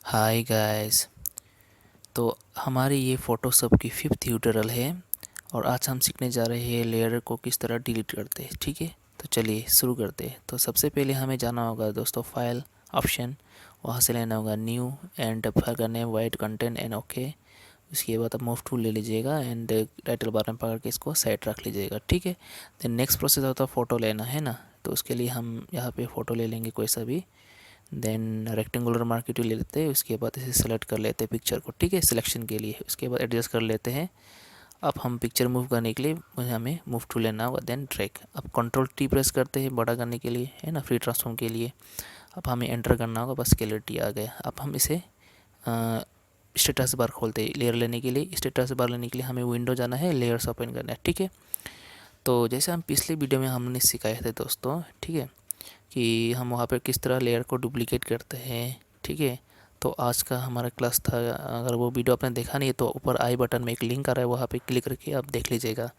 Hi guys. तो हमारी ये फ़ोटोशॉप की 5th ट्यूटोरियल है और आज हम सीखने जा रहे हैं लेयर को किस तरह डिलीट करते हैं। ठीक है, तो चलिए शुरू करते हैं। तो सबसे पहले हमें जाना होगा दोस्तों फाइल ऑप्शन, वहाँ से लेना होगा न्यू एंड फाइल का name white content and okay. उसके बाद आप मूव टूल ले लीजिएगा एंड टाइटल बार में पकड़ के इसको साइड रख लीजिएगा। ठीक है, देन नेक्स्ट प्रोसेस होता है फ़ोटो लेना है ना। तो उसके लिए हम यहाँ पे फ़ोटो ले लेंगे कोई सा भी। देन रेक्टेंगुलर मार्केट टूल ले लेते हैं। उसके बाद इसे सेलेक्ट कर लेते हैं पिक्चर को। ठीक है, सिलेक्शन के लिए उसके बाद एडजस्ट कर लेते हैं। अब हम पिक्चर मूव करने के लिए हमें मूव टूल लेना होगा, देन ड्रैग। अब कंट्रोल टी प्रेस करते हैं बड़ा करने के लिए, है ना, फ्री ट्रांसफॉर्म के लिए। अब हमें एंटर करना होगा, बस क्लियरिटी आ गया। अब हम इसे स्टेटस बार खोलते हैं लेयर लेने के लिए। स्टेटस बार लेने के लिए हमें विंडो जाना है, लेयर्स ओपन करना है। ठीक है, तो जैसे हम पिछले वीडियो में हमने सिखाए थे दोस्तों, ठीक है, कि हम वहाँ पर किस तरह लेयर को डुप्लिकेट करते हैं। ठीक है, तो आज का हमारा क्लास था। अगर वो वीडियो आपने देखा नहीं है तो ऊपर आई बटन में एक लिंक आ रहा है, वहाँ पे क्लिक करके आप देख लीजिएगा।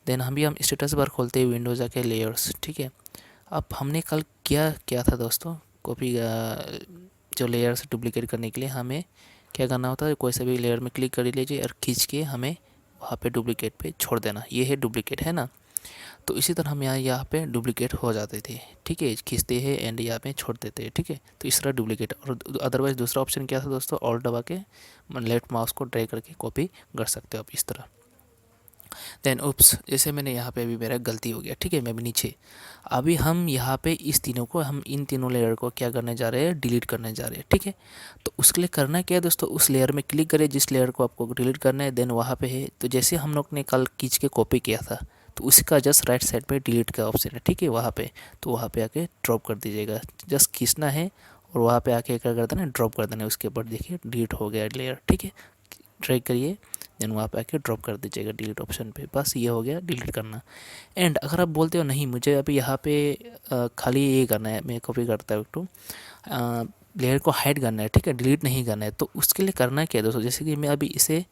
देन हम स्टेटस बार खोलते हैं विंडो जाके लेयर्स। ठीक है, अब हमने कल क्या था दोस्तों, कॉपी जो लेयर्स डुप्लिकेट करने के लिए हमें क्या करना होता है, कोई सा भी लेयर में क्लिक कर लीजिए और खींच के हमें वहाँ पे डुप्लिकेट पे छोड़ देना। ये है डुप्लिकेट, है ना। तो इसी तरह हम यहाँ पे डुप्लिकेट हो जाते थे। ठीक है, खींचते हैं एंड यहाँ पे छोड़ देते हैं। ठीक है, तो इस तरह डुप्लिकेट। और अदरवाइज़ दूसरा ऑप्शन क्या था दोस्तों, ऑल्ट दबा के लेफ्ट माउस को ड्रैग करके कॉपी कर सकते हो आप इस तरह। देन उप्स, जैसे मैंने यहाँ पे अभी मेरा गलती हो गया। ठीक है, मैं भी नीचे। अभी हम यहाँ पे हम इन तीनों लेयर को क्या करने जा रहे हैं, डिलीट करने जा रहे हैं। ठीक है, तो उसके लिए करना क्या है दोस्तों, उस लेयर में क्लिक करें जिस लेयर को आपको डिलीट करना है। देन वहाँ पे है, तो जैसे हम लोग ने कल खींच के कॉपी किया था, तो उसका जस्ट राइट साइड पे डिलीट का ऑप्शन है। ठीक है, वहाँ पे तो वहाँ पे आके ड्रॉप कर दीजिएगा। जस्ट खींचना है और वहाँ पे आके क्या कर देना है, ड्रॉप कर देना है। उसके ऊपर देखिए डिलीट हो गया लेयर। ठीक है, ड्रैग करिए, देन वहाँ पे आके ड्रॉप कर दीजिएगा डिलीट ऑप्शन पे। बस ये हो गया डिलीट करना। एंड अगर आप बोलते हो नहीं मुझे अभी यहाँ पे खाली ये करना है, मैं कॉपी करता हूँ तो लेयर को हाइड करना है। ठीक है, डिलीट नहीं करना है, तो उसके लिए करना क्या है दोस्तों, जैसे कि मैं अभी इसे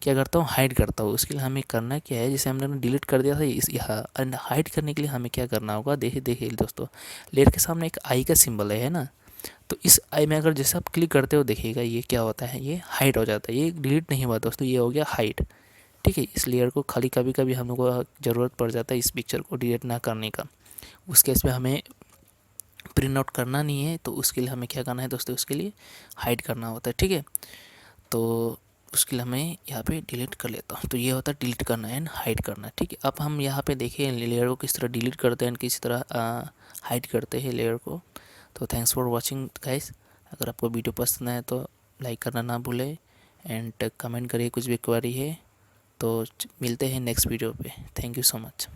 क्या करता हूँ, हाइड करता हूँ। उसके लिए हमें करना क्या है, जैसे हमने डिलीट कर दिया था इस यहाँ, एंड हाइड करने के लिए हमें क्या करना होगा, देखिए दोस्तों, लेयर के सामने एक आई का सिंबल है ना। तो इस आई में अगर जैसे आप क्लिक करते हो देखिएगा ये क्या होता है, ये हाइड हो जाता है। ये डिलीट नहीं हुआ दोस्तों, ये हो गया हाइड। ठीक है, इस लेयर को खाली कभी कभी हम लोग को ज़रूरत पड़ जाता है इस पिक्चर को डिलीट ना करने का। उस केस में हमें प्रिंट आउट करना नहीं है, तो उसके लिए हमें क्या करना है दोस्तों, उसके लिए हाइड करना होता है। ठीक है, तो उसके लिए हमें यहाँ पे डिलीट कर लेता हूँ। तो ये होता है डिलीट करना एंड हाइड करना। ठीक है, अब हम यहाँ पे देखें लेयर को किस तरह डिलीट करते हैं, किस तरह हाइड करते हैं लेयर को। तो थैंक्स फॉर वॉचिंग गाइस। अगर आपको वीडियो पसंद आए तो लाइक करना ना भूलें एंड कमेंट करिए कुछ भी क्वेरी है। तो मिलते हैं नेक्स्ट वीडियो पे। Thank you so much.